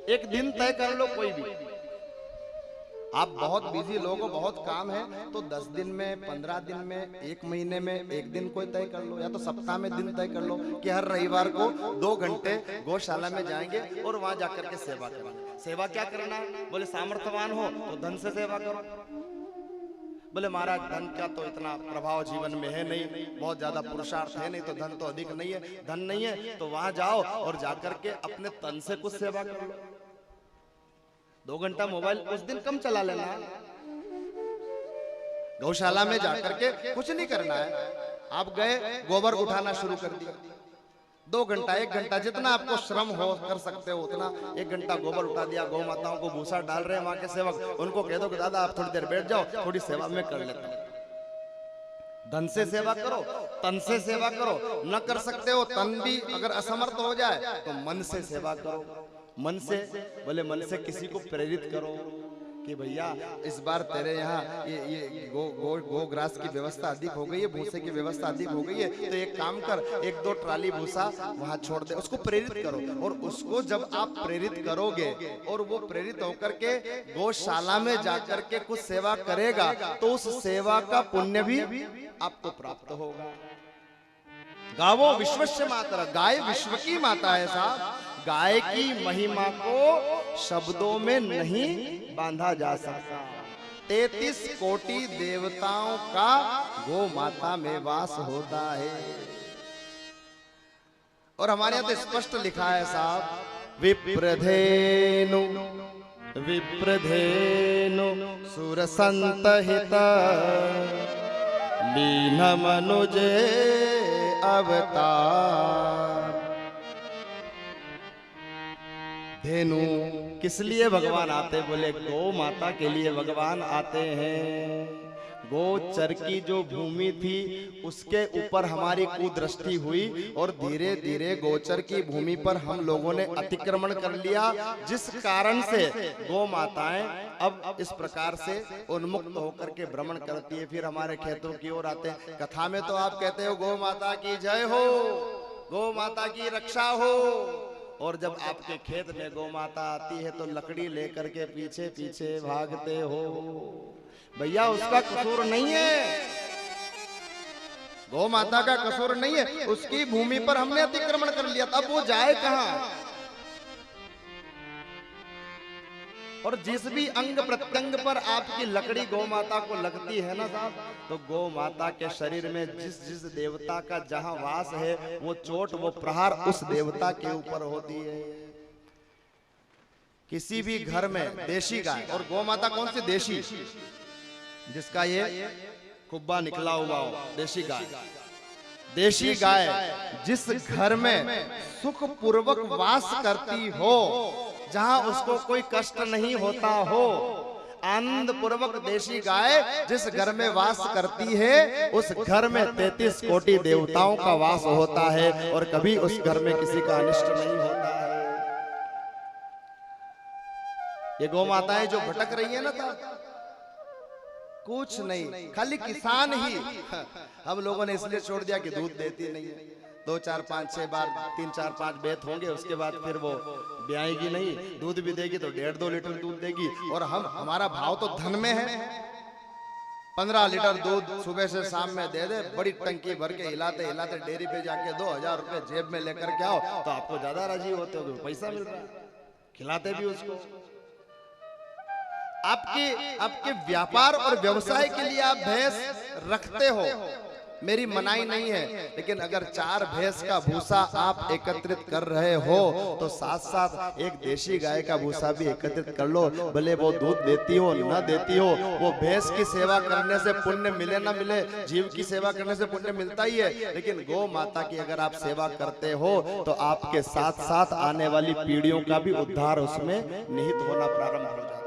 एक दिन तय कर लो कोई भी। आप बहुत बिजी लोग हो, बहुत काम है, तो 10 दिन में, 15 दिन में, 1 महीने में एक दिन कोई तय कर लो, या तो सप्ताह में दिन तय कर लो कि हर रविवार को 2 घंटे गौशाला में जाएंगे और वहां जाकर के सेवा करेंगे। सेवा क्या करना है? बोले सामर्थ्यवान हो तो धन से सेवा करो। बोले महाराज धन का तो इतना प्रभाव जीवन में है नहीं, बहुत ज्यादा पुरुषार्थ है नहीं, तो धन तो अधिक नहीं है, धन नहीं है तो वहां जाओ और जाकर के अपने तन से कुछ सेवा कर लो। 2 घंटा मोबाइल उस दिन कम चला लेना। गौशाला में जाकर के कुछ नहीं करना है, आप गए गोबर उठाना शुरू कर दिया। 2 घंटा 1 घंटा जितना आपको श्रम हो कर सकते हो उतना 1 घंटा गोबर उठा दिया। गौ माताओं को भूसा डाल रहे हैं वहां के सेवक, उनको कह दो कि दादा आप थोड़ी देर बैठ जाओ, थोड़ी सेवा में कर लेता हूं। धन से सेवा करो, तन से सेवा करो, न कर सकते हो तन भी अगर असमर्थ हो जाए तो मन से सेवा करो। मन से बोले मन से किसी को प्रेरित करो कि भैया इस बार तेरे यहाँ ये गो ग्रास की व्यवस्था अधिक हो गई है, भूसे की व्यवस्था अधिक हो गई है, तो एक काम कर, 1-2 ट्राली भूसा वहां छोड़ दे। उसको प्रेरित करो, और उसको जब आप प्रेरित करोगे और वो प्रेरित होकर के गौशाला में जाकर के कुछ सेवा करेगा तो उस सेवा का पुण्य भी आपको प्राप्त होगा। गावो विश्वस्य मातरः, गाय विश्व की माता है साहब। गाय की महिमा को शब्दों में नहीं बांधा जा सकता। 33 कोटि देवताओं का गो माता में वास होता है। और हमारे यहाँ तो स्पष्ट लिखा है साहब, विप्रधेनु विप्रधेनु सुरसंतहित लीन मनुजे अवतार। धेनु किस लिए भगवान आते? बोले गौ माता के लिए भगवान आते हैं। गोचर की जो भूमि थी उसके ऊपर हमारी कुदृष्टि हुई और धीरे धीरे गोचर की भूमि पर हम लोगों ने अतिक्रमण कर लिया, जिस कारण से गौ माताएं अब इस प्रकार से उन्मुक्त होकर के भ्रमण करती है, फिर हमारे खेतों की ओर आते हैं। कथा में तो आप कहते हो गौ माता की जय हो, गौ माता की रक्षा हो, और जब आपके खेत में गौ माता आती है तो लकड़ी लेकर के पीछे पीछे भागते हो। भैया उसका कसूर नहीं है, गौ माता का कसूर नहीं है, उसकी भूमि पर हमने अतिक्रमण कर लिया, तब वो जाए कहां? और जिस भी अंग प्रत्यंग पर आपकी लकड़ी गौ माता को लगती है ना साहब, तो गौ माता के शरीर में जिस जिस देवता का जहां वास है वो चोट, वो प्रहार उस देवता के ऊपर होती है। किसी भी घर में देशी गाय, और गौ माता कौन सी? देशी, जिसका ये कुब्बा निकला हुआ हो, देशी गाय। देशी गाय जिस घर में सुख पूर्वक वास करती हो, जहां उसको कोई कष्ट नहीं होता हो, आनंद पूर्वक देशी गाय जिस घर में वास करती है उस घर में 33 कोटि देवताओं का वास होता है और कभी उस घर में किसी का अनिष्ट नहीं होता है। ये गौ माताएं जो भटक रही है ना था, कुछ नहीं, खाली किसान ही हम लोगों ने इसलिए छोड़ दिया कि दूध देती नहीं है। 2, 4, 5, 6 बार 3, 4, 5 बेत होंगे, उसके बाद फिर वो ब्याएगी नहीं, दूध भी देगी तो 1.5-2 लीटर दूध देगी। और हमारा भाव तो धन में है। 15 लीटर दूध सुबह से शाम में दे दे, बड़ी टंकी भर के हिलाते हिलाते डेयरी पे जाके 2000 रुपए जेब में लेकर के आओ तो आपको ज्यादा राजी होते हो, पैसा मिल रहा है, खिलाते भी उसको। आपके व्यापार और व्यवसाय के लिए आप भैंस रखते हो, मेरी मनाही नहीं है, लेकिन अगर 4 भैंस का भूसा आप एकत्रित कर रहे हो तो साथ साथ एक देशी गाय का भूसा भी एकत्रित कर लो। भले वो दूध देती हो न देती हो, वो भैंस की सेवा करने से पुण्य मिले ना मिले, जीव की सेवा करने से पुण्य मिलता ही है, लेकिन गौ माता की अगर आप सेवा करते हो तो आपके साथ साथ आने वाली पीढ़ियों का भी उद्धार उसमें निहित होना प्रारंभ हो जाता है।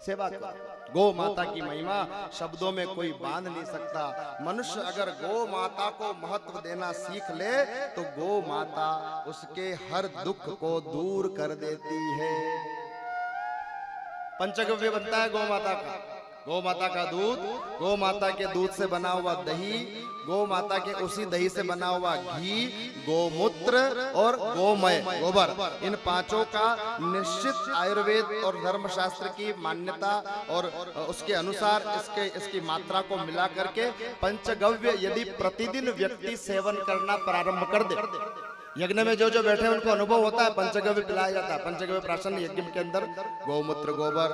सेवा करो। गौ माता की महिमा शब्दों में कोई बांध नहीं सकता। मनुष्य अगर गौ माता को महत्व देना सीख ले तो गौ माता उसके हर दुख को दूर कर देती है। पंचगव्य बनता है गौ माता का, गौ माता का दूध, गौ माता के दूध से बना हुआ दही, गौ माता के उसी दही से बना हुआ घी, गोमूत्र और गोमय गोबर, इन पांचों का निश्चित आयुर्वेद और धर्मशास्त्र की मान्यता और उसके अनुसार इसकी मात्रा को मिला करके पंचगव्य यदि प्रतिदिन व्यक्ति सेवन करना प्रारंभ कर दे, यज्ञ में जो जो बैठे उनको अनुभव होता है, पंचगव्य पिलाया जाता है। पंचगव्य प्राशन यज्ञ के अंदर गौमूत्र, गोबर,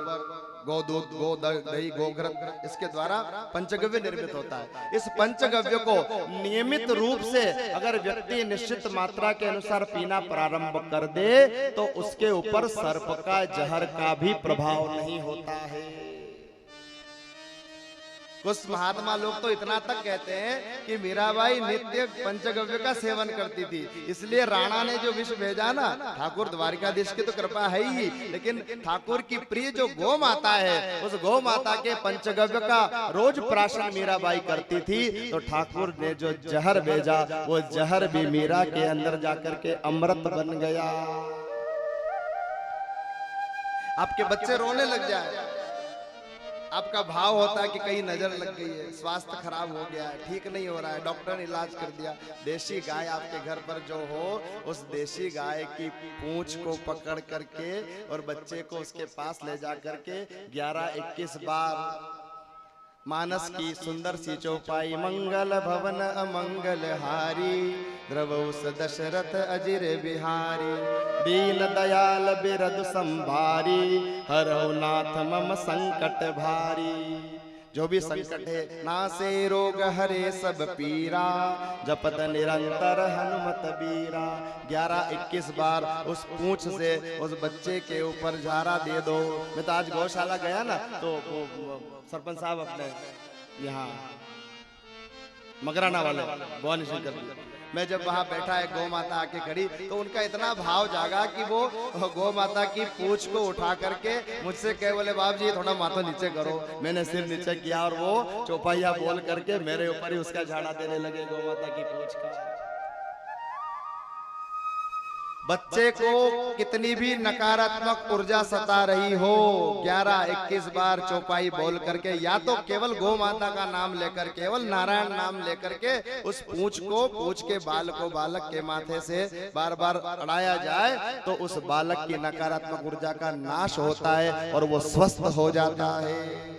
गौ दूध, गौ दही, गोघृत, इसके द्वारा पंचगव्य निर्मित होता है। इस पंचगव्य को नियमित रूप से अगर व्यक्ति निश्चित मात्रा के अनुसार पीना प्रारंभ कर दे तो उसके ऊपर सर्प का जहर का भी प्रभाव नहीं होता है। कुछ महात्मा लोग तो इतना तक कहते हैं कि मीराबाई नित्य पंचगव्य का सेवन करती थी, इसलिए राणा ने जो विष भेजा ना, ठाकुर द्वारिकाधीश की तो कृपा है ही, लेकिन ठाकुर की प्रिय जो गौ माता है, उस गौ माता के पंचगव्य का रोज प्राशन मीराबाई करती थी, तो ठाकुर ने जो जहर भेजा वो जहर भी मीरा के अंदर जाकर के अमृत बन गया। आपके बच्चे रोने लग जाए, आपका भाव होता है कि कहीं नजर लग गई है, स्वास्थ्य खराब हो गया है, ठीक नहीं हो रहा है, डॉक्टर ने इलाज कर दिया, देशी गाय आपके घर पर जो हो, उस देशी गाय की पूंछ को पकड़ करके और बच्चे को उसके पास ले जा करके 11-21 बार मानस की सुंदर सी चौपाई, मंगल भवन अमंगल हारी, द्रवौस दशरथ अजिर बिहारी, दीन दयाल बिरद संभारी, हरौ नाथ मम संकट भारी। जो भी संकट है, नासे रोग हरे सब पीरा, जपत निरंतर हनुमत बीरा। 11-21 बार उस पूंछ से उस बच्चे के ऊपर झारा दे दो। मैं तो आज गौशाला गया ना, तो सरपंच साहब अपने यहाँ मगराना वाले भवानी शंकर, मैं जब वहां बैठा है गौ माता आके खड़ी, तो उनका इतना भाव जागा कि वो गौ माता की पूंछ को उठा करके मुझसे कहे, बोले बाप जी थोड़ा माथा नीचे करो। मैंने सिर नीचे किया और वो चौपाइया बोल करके मेरे ऊपर ही उसका झाड़ा देने लगे गौ माता की पूंछ का। बच्चे को कितनी भी नकारात्मक ऊर्जा सता रही हो, 11-21 बार चौपाई बोल करके, या तो केवल गौ माता का नाम लेकर, केवल नारायण नाम लेकर के उस पूंछ के बाल को बालक के माथे से बार बार अड़ाया जाए, तो उस बालक की नकारात्मक ऊर्जा का नाश होता है और वो स्वस्थ हो जाता है।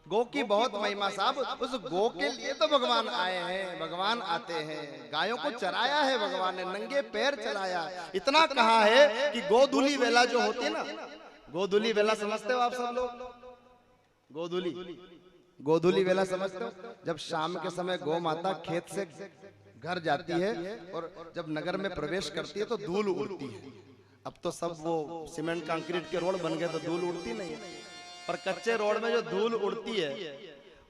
गौ की बहुत महिमा साहब, उस गौ के लिए तो भगवान आए हैं, भगवान आते हैं, गायों को चराया है भगवान ने, नंगे पैर चलाया। इतना कहा है कि गोधूली वेला जो होती है ना, गोधूली वेला समझते हो आप सब लोग? गोधूली वेला समझते हो? जब शाम के समय गौ माता खेत से घर जाती है और जब नगर में प्रवेश करती है तो धूल उड़ती है। अब तो सब वो सीमेंट कंक्रीट के रोड बन गए तो धूल उड़ती नहीं है, पर कच्चे रोड में जो धूल उड़ती है,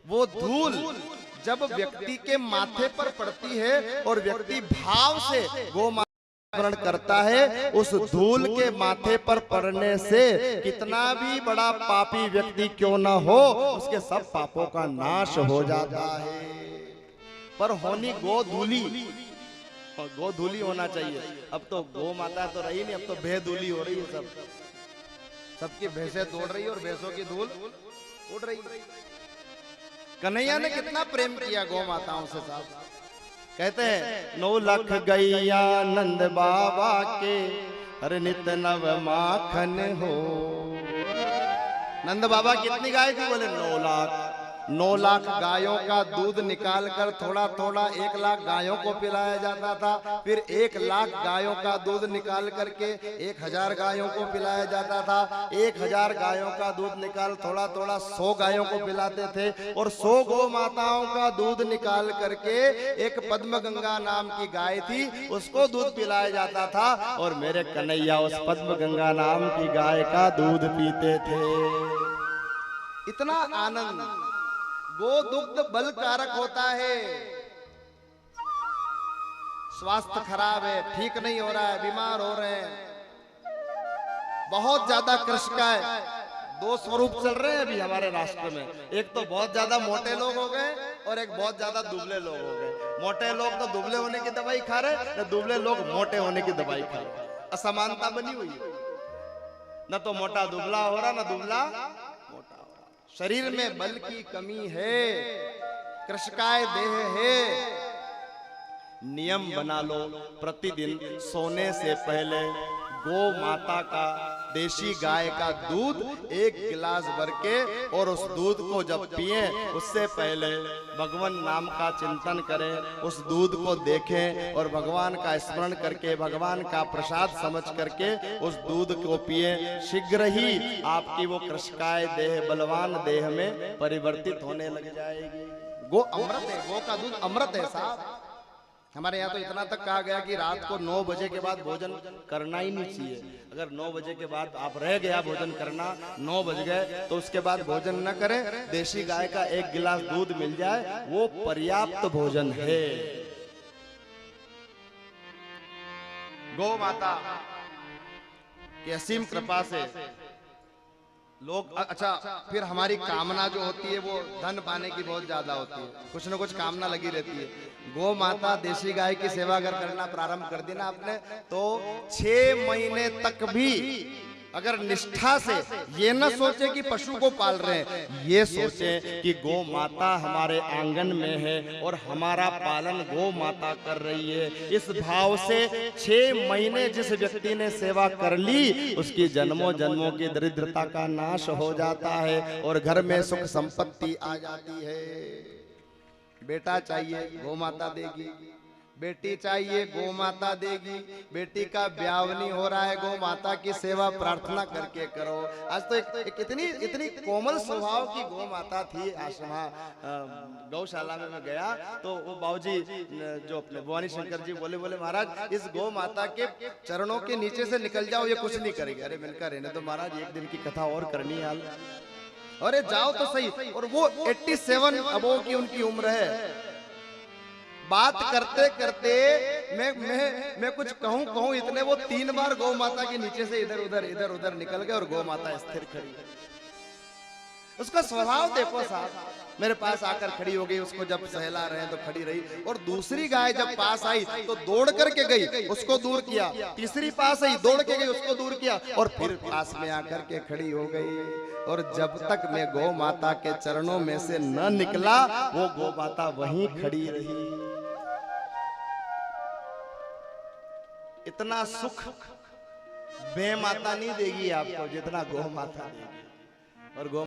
वो धूल जब व्यक्ति के माथे पर पड़ती है और व्यक्ति भाव से गौ माता स्मरण करता है, उस धूल के माथे पर पड़ने से कितना भी बड़ा पापी व्यक्ति क्यों ना हो, उसके सब पापों का नाश हो जाता है। पर होनी गोधूली होना चाहिए। अब तो गौ माता तो रही नहीं, अब तो बेधूली हो रही है, सबकी भैंसें दौड़ रही है और भैंसों की धूल उड़ रही है। कन्हैया ने कितना प्रेम किया गौ माताओं से साहब। कहते हैं 9 लाख गैया नंद बाबा के, हर नित नव माखन हो। नंद बाबा कितनी गाय थी? बोले 9 लाख। 9 लाख गायों का दूध निकालकर थोड़ा थोड़ा 1 लाख गायों को पिलाया जाता था। फिर 1 लाख गायों का दूध निकाल करके 1000 गायों को पिलाया जाता था। 1000 गायों का दूध निकाल थोड़ा थोड़ा 100 गायों को पिलाते थे। और 100 गौ माताओं का दूध निकाल करके एक पद्म गंगा नाम की गाय थी, उसको दूध पिलाया जाता था। और मेरे कन्हैया उस पद्म गंगा नाम की गाय का दूध पीते थे। इतना आनंद। गो दुग्ध बल कारक होता है। स्वास्थ्य खराब है, ठीक नहीं हो रहा है, बीमार हो रहे हैं, बहुत ज्यादा कृषि का है। 2 स्वरूप चल रहे हैं अभी हमारे राष्ट्र में। एक तो बहुत ज्यादा मोटे लोग हो गए और एक बहुत ज्यादा दुबले लोग हो गए। मोटे लोग तो दुबले होने की दवाई खा रहे, न दुबले लोग मोटे होने की दवाई खा रहे। असमानता बनी हुई है, न तो मोटा दुबला हो रहा, न दुबला मोटा हो रहा। शरीर में बल की कमी है, कृशकाय देह है। नियम बना लो, प्रतिदिन सोने से पहले गौ माता का, देशी गाय का दूध 1 गिलास भर के, और उस दूध को जब पिए उससे पहले भगवान नाम का चिंतन करें, उस दूध को देखें और भगवान का स्मरण करके, भगवान का प्रसाद समझ करके उस दूध को पिए। शीघ्र ही आपकी वो कृशकाय देह, बलवान देह में परिवर्तित होने लग जाएगी। गो अमृत है, गो का दूध अमृत है साहब। हमारे यहाँ तो इतना तक कहा गया कि रात को 9 बजे के बाद भोजन करना ही नहीं चाहिए। अगर 9 बजे के बाद आप रह गया भोजन करना, 9 बज गए तो उसके बाद भोजन न करें। देशी गाय का 1 गिलास दूध मिल जाए वो पर्याप्त भोजन है। गौ माता की असीम कृपा से लोग, अच्छा फिर हमारी कामना जो होती है वो धन पाने की बहुत ज्यादा होती है, कुछ न कुछ कामना लगी रहती है। गौ माता देशी गाय की सेवा अगर करना प्रारंभ कर दी ना आपने, तो 6 महीने तक भी अगर निष्ठा से ये न सोचे कि पशु को पाल रहे हैं, ये सोचे कि गौ माता हमारे आंगन में है और हमारा पालन गौ माता कर रही है, इस भाव से 6 महीने जिस व्यक्ति ने सेवा कर ली उसकी जन्मों जन्मों की दरिद्रता का नाश हो जाता है और घर में सुख संपत्ति आ जाती है। बेटा चाहिए गौ माता देगी, बेटी चाहिए गौ माता देगी। बेटी का ब्याह नहीं हो रहा है, गौ माता की सेवा प्रार्थना करके करो। आज तो एक इतनी कोमल स्वभाव की गौ माता थी। आश्रम गौशाला में मैं गया तो वो बाबूजी जो अपने भवानी शंकर जी बोले महाराज इस गौ माता के चरणों के नीचे से निकल जाओ, ये कुछ नहीं करेगी। अरे मिलकर रहने तो महाराज, एक दिन की कथा और करनी है। अरे जाओ तो सही। और वो 87 अबो की उनकी उम्र है। बात करते करते मैं कुछ कहूं इतने वो 3 बार गौ माता के नीचे से इधर उधर निकल गए और गौ माता स्थिर खड़ी। उसका स्वभाव देखो साहब, मेरे पास आकर खड़ी हो गई। उसको जब सहला रहे हैं तो खड़ी रही, और दूसरी गाय जब पास आई तो दौड़ करके गई, उसको दूर किया। तीसरी पास आई, दौड़ के गई, उसको दूर किया, और फिर पास में आकर के खड़ी हो गई। और जब तक मैं गौ माता के चरणों में से न निकला वो गौ माता वहीं खड़ी रही। इतना सुख बे माता नहीं देगी आपको जितना गौ माता देगी। और गौ